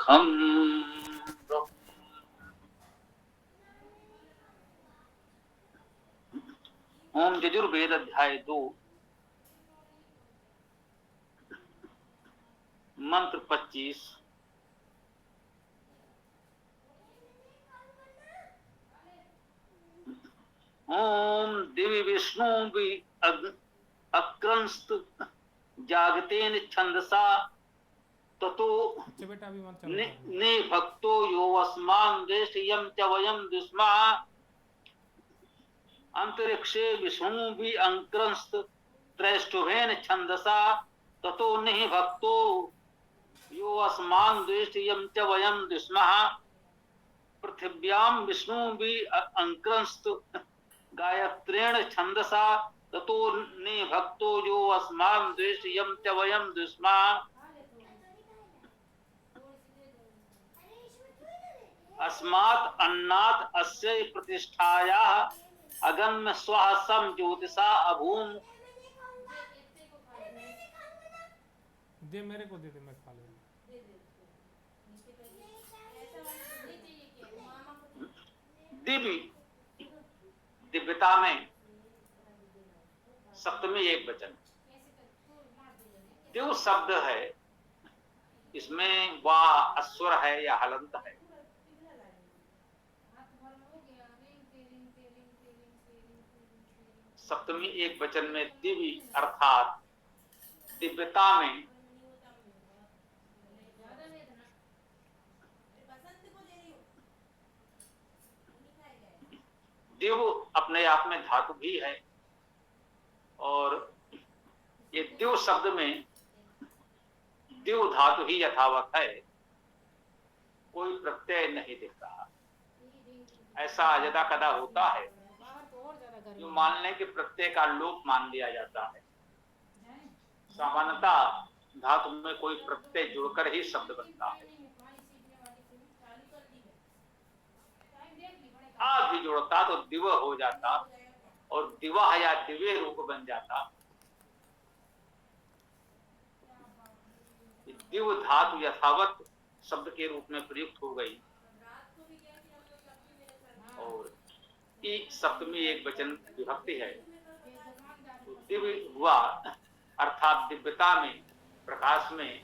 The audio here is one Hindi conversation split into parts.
खम ओम यजुर्वेद अध्याय 2 मंत्र 25। ओम दिव्य विष्णु अक्रंस्त जागतेन छंदसा ततो ने भक्तो यो अस्मान् देशयं च वयं दुष्मा अंतरिक्षे विष्णु भी अंक्रंस्त त्रैष्टुभेन छंदसा ततो निहि भक्तो यो अस्मान् द्वेष्टियं च वयं दुष्मः पृथिव्यां विष्णु भी अंक्रंस्त गायत्रेण छंदसा ततो ने भक्तो यो अस्मान् द्वेष्टियं च वयं दुष्मः अस्मात् अन्नात् अस्य प्रतिष्ठायाः अगम्य स्वः सम ज्योतिषा अभूम। दे मेरे को दे मैं खा लूंगा। दिव्यता में सप्तमी एक वचन दिव शब्द है, इसमें वाह अस्वर है या हलंत है। सप्तमी एक वचन में दिव्य अर्थात दिव्यता में दिव अपने आप में धातु भी है और ये दिव शब्द में दिव धातु ही यथावत है, कोई प्रत्यय नहीं दिख रहा। ऐसा यदा कदा होता है जो मान लें कि प्रत्यय का लोप मान लिया जाता है। सामान्यतः धातु में कोई प्रत्यय जुड़कर ही शब्द बनता है। आ भी जुड़ता तो दिव हो जाता और दिवा या दिव्य रूप बन जाता। दिव धातु यथावत शब्द के रूप में प्रयुक्त हो गई और ई सप्तमी एक वचन विभक्ति है। तो दिव्य हुआ अर्थात दिव्यता में, प्रकाश में।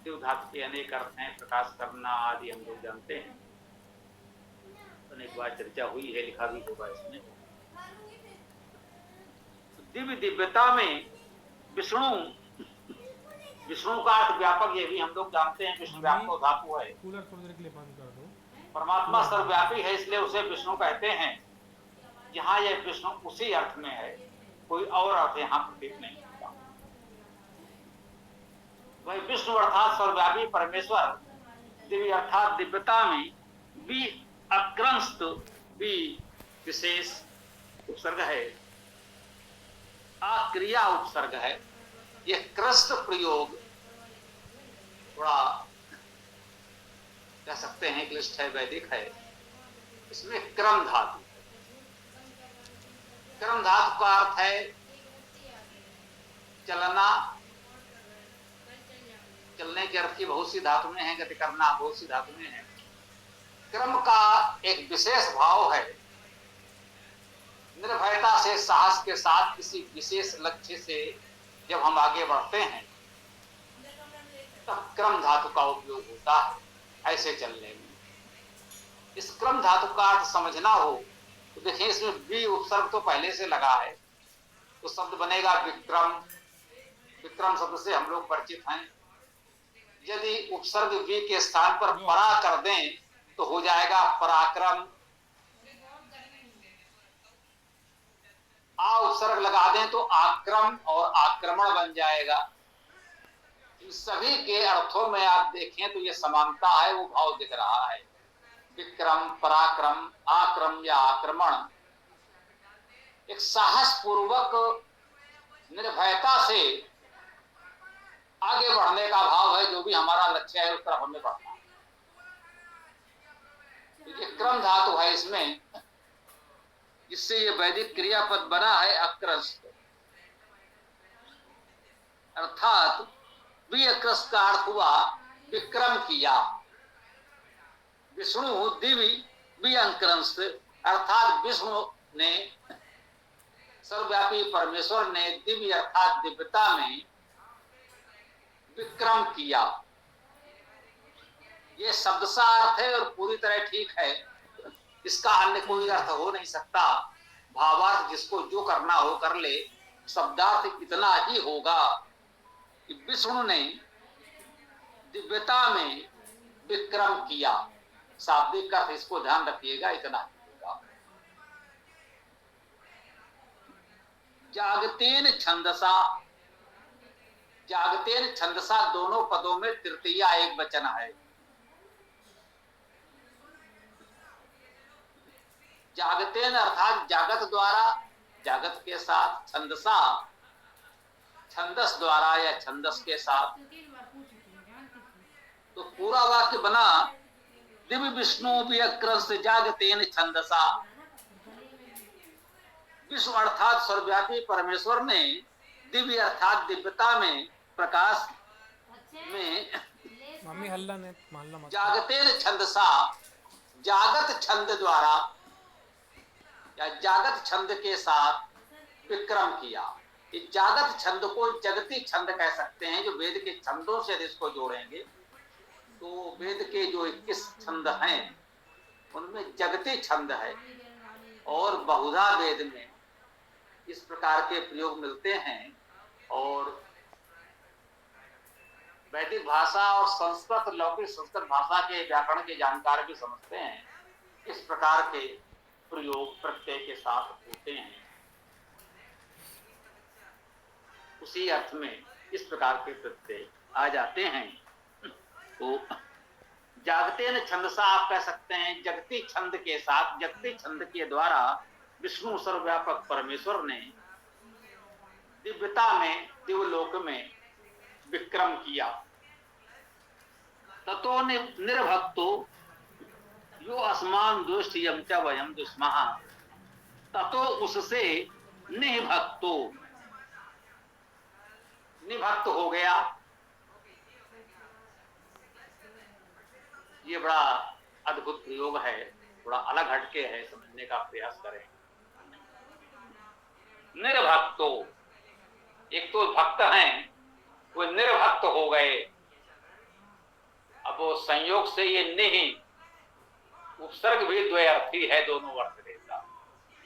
दिव धातु के अनेक अर्थ हैं, प्रकाश करना आदि हम लोग जानते हैं, अनेक बार चर्चा हुई है, लिखा भी होगा इसमें। दिव्य दिव्यता में विष्णु, विष्णु का अर्थ व्यापक, ये भी हम लोग जानते हैं, विष्णु व्यापक धातु है। कूलर थोड़ी देर के लिए बंद कर दो। परमात्मा सर्वव्यापी है, इसलिए उसे विष्णु कहते हैं। यहाँ यह विष्णु उसी अर्थ में है, कोई और अर्थ यहाँ प्रतीत नहीं होता। वही विष्णु अर्थात सर्वव्यापी परमेश्वर, दिव्य अर्थात दिव्यता में भी अक्रंस्त भी विशेष उपसर्ग है, अक्रिया उपसर्ग है। यह क्रस्त प्रयोग थोड़ा कह सकते हैं क्लिष्ट है, वैदिक है। इसमें क्रम धातु, क्रम धातु का अर्थ है चलना, चलने के अर्थ की बहुत सी धातु में है, गति करना बहुत सी धातु में है। क्रम का एक विशेष भाव है, निर्भयता से साहस के साथ किसी विशेष लक्ष्य से जब हम आगे बढ़ते हैं तब क्रम धातु का उपयोग होता है ऐसे चलने में। इस क्रम धातु का अर्थ समझना हो तो देखिए, इसमें बी उपसर्ग तो पहले से लगा है, तो शब्द बनेगा विक्रम। विक्रम शब्द से हम लोग परिचित हैं। यदि उपसर्ग वी के स्थान पर परा कर दें तो हो जाएगा पराक्रम। आ उपसर्ग लगा दें तो आक्रम और आक्रमण बन जाएगा। इन सभी के अर्थों में आप देखें तो ये समानता है, वो भाव दिख रहा है। विक्रम, पराक्रम, आक्रम या आक्रमण एक साहस पूर्वक निर्भयता से आगे बढ़ने का भाव है। जो भी हमारा लक्ष्य है उस तरफ हमें बढ़ना है। ये क्रम धातु है इसमें, जिससे ये वैदिक क्रियापद बना है अक्रस्त, अर्थात भी अक्रस्त का अर्थ हुआ विक्रम किया, विष्णु दिव्य अंकरंश अर्थात विष्णु ने सर्वव्यापी परमेश्वर ने दिव्य अर्थात दिव्यता में विक्रम किया। ये शब्द सा अर्थ है और पूरी तरह ठीक है, इसका अन्य कोई अर्थ हो नहीं सकता। भावार्थ जिसको जो करना हो कर ले, शब्दार्थ इतना ही होगा कि विष्णु ने दिव्यता में विक्रम किया। शाब्दिक अर्थ इसको ध्यान रखिएगा, इतना ही होगा। जागतेन छंदसा, जागतेन छंदसा दोनों पदों में तृतीया एक वचन है। जागतेन अर्थात जागत द्वारा, जागत के साथ, छंदसा छंदस द्वारा या छंदस के साथ। तो पूरा वाक्य बना दिव्य विष्णु व्यक्रंश जागतेन छंदसा। विश्व अर्थात सर्वव्यापी परमेश्वर ने दिव्य अर्थात दिव्यता में, प्रकाश में मम्मी हल्ला ने मानला मत। जागतेन छंदसा, जागत छंद द्वारा या जागत छंद के साथ विक्रम किया। इस जागत छंद को जगती छंद कह सकते हैं। जो वेद के छंदों से इसको जोड़ेंगे तो वेद के जो 21 छंद हैं उनमें जगती छंद है, और बहुधा वेद में इस प्रकार के प्रयोग मिलते हैं। और वैदिक भाषा और संस्कृत, लौकिक संस्कृत भाषा के व्याकरण के जानकार भी समझते हैं इस प्रकार के प्रयोग प्रत्यय के साथ होते हैं। उसी अर्थ में इस प्रकार के प्रत्यय आ जाते हैं। तो जागतेन छंदसा आप कह सकते हैं जगती छंद के साथ, जगती छंद के द्वारा विष्णु सर्वव्यापक परमेश्वर ने दिव्यता में, दिव्यलोक में विक्रम किया। ततो निर्भक्तो यो अस्मान दुष्यम च वयम दुष्मः, ततो उससे निभक्तो, निभक्त हो गया। ये बड़ा अद्भुत प्रयोग है, थोड़ा अलग हटके है, समझने का प्रयास करें। निर्भक्तो, एक तो भक्त हैं वो निर्भक्त हो गए। अब वो संयोग से ये नहीं, उपसर्ग भी द्वयार्थी है, दोनों अर्थ देता।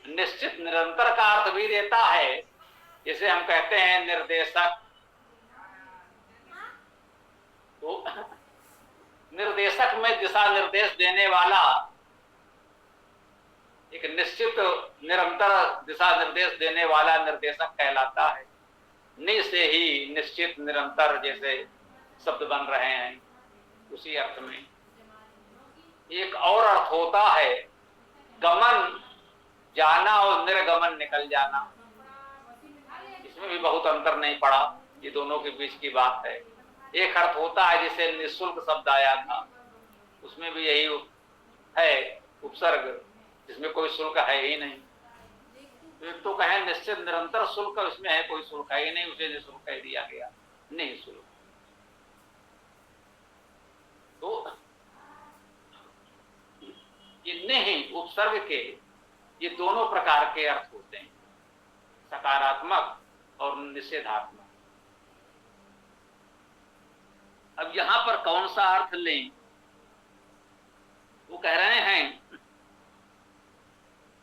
निश्चित निरंतर का अर्थ भी देता है, जिसे हम कहते हैं निर्देशक। तो निर्देशक में दिशा निर्देश देने वाला एक निश्चित निरंतर दिशा निर्देश देने वाला निर्देशक कहलाता है। नि से ही निश्चित निरंतर जैसे शब्द बन रहे हैं, उसी अर्थ में एक और अर्थ होता है गमन, जाना और निर्गमन, निकल जाना। इसमें भी बहुत अंतर नहीं पड़ा, ये दोनों के बीच की बात है। एक अर्थ होता है जिसे निःशुल्क शब्द आया था, उसमें भी यही है उपसर्ग, जिसमें कोई शुल्क है ही नहीं। तो एक तो कहें निश्चित निरंतर शुल्क, उसमें है कोई शुल्क है ही नहीं, उसे निःशुल्क कह दिया गया, नहीं शुल्क। तो ये नहीं उपसर्ग के ये दोनों प्रकार के अर्थ होते हैं, सकारात्मक और निषेधात्मक। अब यहां पर कौन सा अर्थ लें? वो कह रहे हैं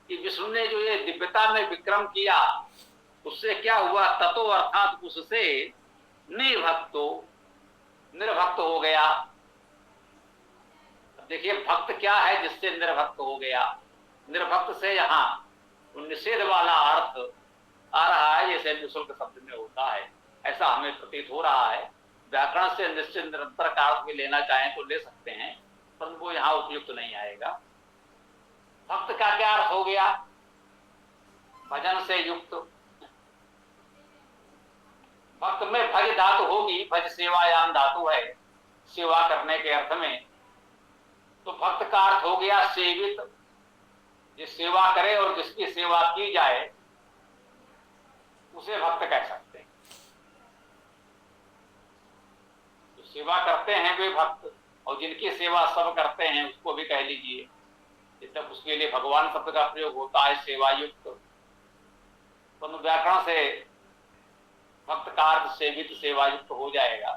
कि विष्णु ने जो ये दिव्यता में विक्रम किया, उससे क्या हुआ? ततो अर्थात उससे निर्भक्तो, निर्भक्त हो गया। देखिए भक्त क्या है जिससे निर्भक्त हो गया? निर्भक्त से यहाँ निषेध वाला अर्थ आ रहा है, जैसे निःशुल्क शब्द में होता है, ऐसा हमें प्रतीत हो रहा है। व्याकरण से निश्चित निरंतर का अर्थ भी लेना चाहें तो ले सकते हैं, पर वो यहाँ उपयुक्त नहीं आएगा। भक्त का क्या अर्थ हो गया? भजन से युक्त। भक्त में भज धातु होगी, भज सेवायाम धातु है, सेवा करने के अर्थ में। तो भक्त का अर्थ हो गया सेवित, जिस सेवा करे और जिसकी सेवा की जाए उसे भक्त कह सकते हैं। जो सेवा करते हैं वे भक्त, और जिनकी सेवा सब करते हैं उसको भी कह लीजिए, जब उसके लिए भगवान शब्द का प्रयोग होता है सेवा युक्त, तो व्याकरण से भक्त का अर्थ सेवित सेवा युक्त हो जाएगा,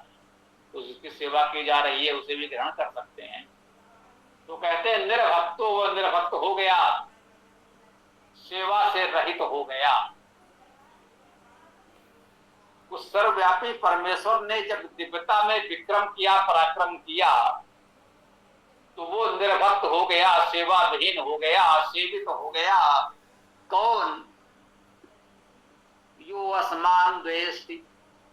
तो जिसकी सेवा की जा रही है उसे भी ग्रहण कर सकते हैं। तो कहते हैं निर्भक्तो वो निर्भक्त हो गया, सेवा से रहित हो गया। उस सर्वव्यापी परमेश्वर ने जब दिव्यता में विक्रम किया, पराक्रम किया, तो वो निर्भक्त हो गया, सेवा विहीन हो गया, सेवित हो गया। कौन? यो असमान द्वेष्टि,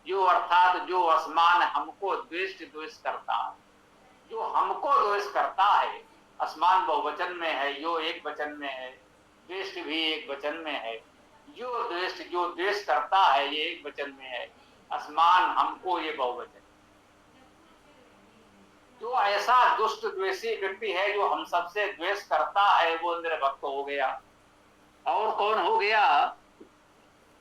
जो अर्थात जो असमान हमको द्वेष करता, जो हमको द्वेष करता है। असमान बहुवचन में है, यो एक वचन में है, द्वेष भी एक वचन में है। जो द्वेष करता है ये एक वचन में है, असमान हमको ये बहुवचन। जो ऐसा दुष्ट द्वेषी व्यक्ति है जो हम सबसे द्वेष करता है वो निर्भक्त हो गया। और कौन हो गया?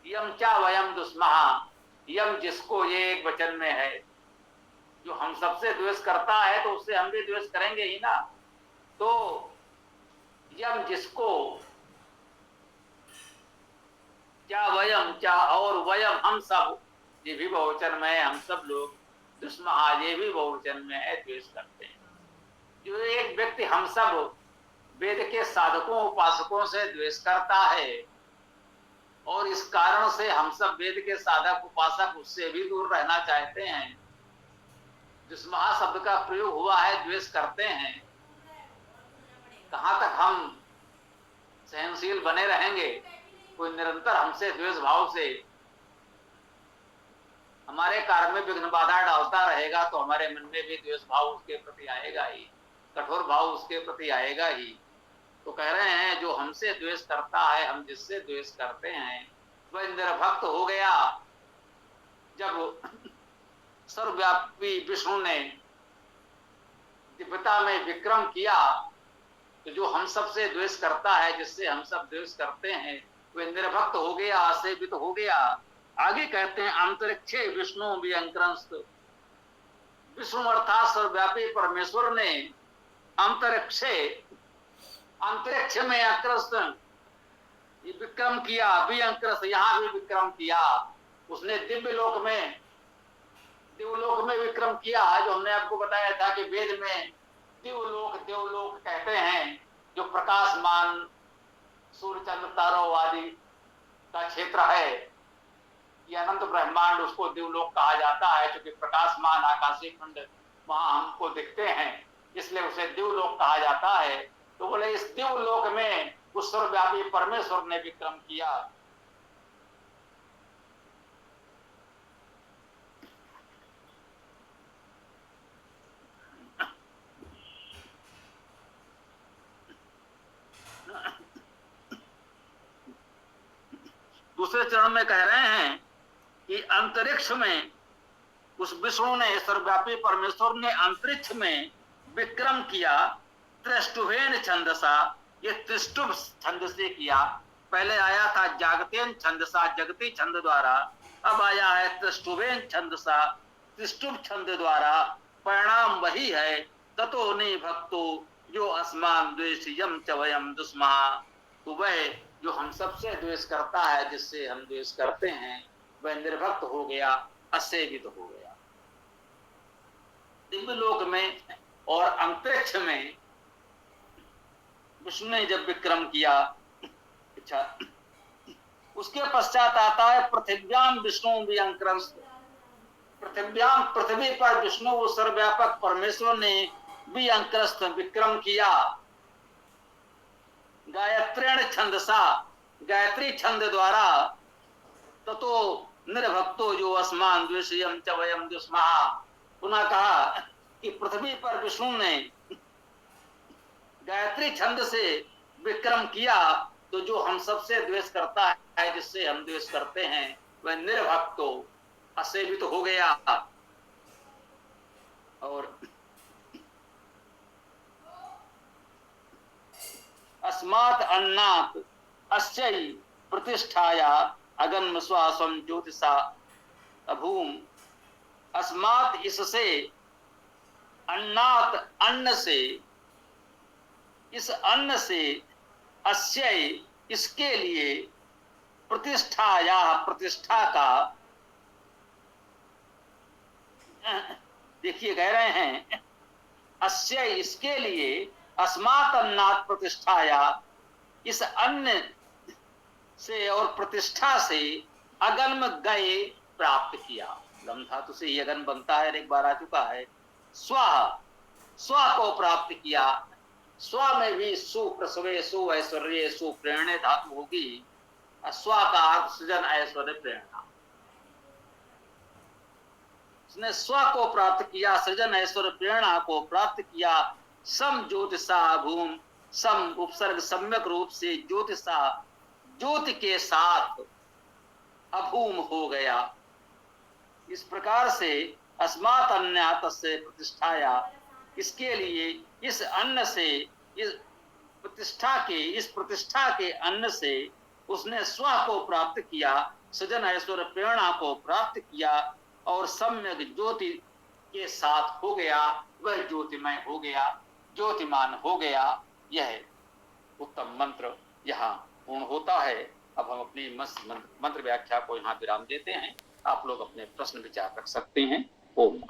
यम चा वयम दुस्महा, यम जिसको ये एक वचन में है, जो हम सबसे द्वेष करता है तो उससे हम भी द्वेष करेंगे ही ना। तो यम जिसको, क्या वयम, क्या और वयम हम सब, ये भी बहुवचन में है, हम सब लोग, दुस्महा ये भी बहुवचन में है, द्वेष करते हैं। जो एक व्यक्ति हम सब वेद के साधकों उपासकों से द्वेष करता है और इस कारण से हम सब वेद के साधक उपासक उससे भी दूर रहना चाहते हैं। दुस्महा शब्द का प्रयोग हुआ है, द्वेष करते हैं। कहां तक हम सहनशील बने रहेंगे? कोई निरंतर हमसे द्वेष भाव से हमारे कार्य में विघ्न बाधा डालता रहेगा तो हमारे मन में भी द्वेष भाव उसके प्रति आएगा ही, कठोर भाव उसके प्रति आएगा ही। तो कह रहे हैं जो हमसे द्वेष करता है, हम जिससे द्वेष करते हैं, वह निर्भक्त हो गया। जब सर्वव्यापी विष्णु ने दिव्यता में विक्रम किया तो जो हम सबसे द्वेष करता है, जिससे हम सब द्वेष करते हैं, वह निर्भक्त हो गया, सेवित हो गया। आगे कहते हैं अंतरिक्षे विष्णु विअंक्रंस्त, विष्णु अर्थात सर्वव्यापी परमेश्वर ने अंतरिक्षे, अंतरिक्ष में अक्रस्त विक्रम किया, विअंक्रस्त यहां भी विक्रम किया। उसने दिव्यलोक में, दिव्यलोक में विक्रम किया, जो हमने आपको बताया था कि वेद में देवलोक कहते हैं, जो प्रकाशमान सूर्य चंद्र तारों आदि का क्षेत्र है, ये अनंत ब्रह्मांड, उसको दिवलोक कहा जाता है, क्योंकि प्रकाशमान आकाशीय खंड वहां हमको दिखते हैं, इसलिए उसे दिवलोक कहा जाता है। तो बोले इस दिवलोक में उस सर्वव्यापी परमेश्वर ने विक्रम किया। दूसरे चरण में कह रहे हैं कि अंतरिक्ष में उस विष्णु ने, सर्वव्यापी परमेश्वर ने अंतरिक्ष में विक्रम किया। त्रिष्टुभेन छंदसा, ये त्रिष्टुभ छंद से किया। पहले आया था जागतेन छंदसा, जगती छंद द्वारा, अब आया है त्रिष्टुभेन छंदसा, त्रिष्टुभ छंद द्वारा। परिणाम वही है, ततो निभक्तो जो अस्मान द्वेष यम च वयम दुस्महा। तो वह जो हम सबसे द्वेष करता है, जिससे हम द्वेष करते हैं, वह निर्भक्त हो गया, असेवित हो गया। दिव्यलोक में और अंतरिक्ष में विष्णु ने जब विक्रम किया, अच्छा, उसके पश्चात आता है पृथ्व्याम विष्णु विअंक्रंस्त। पृथ्व्याम, पृथ्वी पर विष्णु वो सर्वव्यापक परमेश्वर ने विअंक्रंस्त विक्रम किया। गायत्रेण छंदसा, गायत्री छंद द्वारा। ततो निर्भक्तो जो अस्मान द्वेषयम च वयम दुस्महा। पुनः कहा कि पृथ्वी पर विष्णु ने गायत्री छंद से विक्रम किया, तो जो हम सबसे द्वेष करता है, जिससे हम द्वेष करते हैं, वह निर्भक्तो असेवित हो गया। और अस्मात् अन्नात् अस्यै प्रतिष्ठाया अगन्म श्वासम ज्योतिषा अभूम। अस्मात् इससे, अन्नात अन्न से, इस अन्न से, अस्य इसके लिए, प्रतिष्ठा या प्रतिष्ठा का, देखिए कह रहे हैं अस्य इसके लिए, अस्मात् अन्नात् प्रतिष्ठाया, इस अन्न से और प्रतिष्ठा से, अगन्म गए प्राप्त किया। गम धातु से ही अगन बनता है, एक बार आ चुका है। स्व, स्व को प्राप्त किया। स्व में भी सु प्रसवे सु ऐश्वर्य सु प्रेरणे धातु होगी। स्व का अर्थ सृजन ऐश्वर्य प्रेरणा। उसने स्व को प्राप्त किया, सृजन ऐश्वर्य प्रेरणा को प्राप्त किया। सम ज्योतिषा भूम, सम उपसर्ग सम्यक रूप से, ज्योतिषा ज्योति के साथ, अभूम हो गया। इस प्रकार से अस्मात् अन्नात् से प्रतिष्ठाया, इसके लिए, इस अन्न से, इस प्रतिष्ठा के अन्न से उसने स्व को प्राप्त किया, सृजन ऐश्वर्य प्रेरणा को प्राप्त किया, और सम्यक ज्योति के साथ हो गया, वह ज्योतिमय हो गया, ज्योतिमान हो गया। यह उत्तम मंत्र यहाँ पूर्ण होता है। अब हम अपनी मंत्र व्याख्या को यहाँ विराम देते हैं। आप लोग अपने प्रश्न विचार रख सकते हैं। ओम।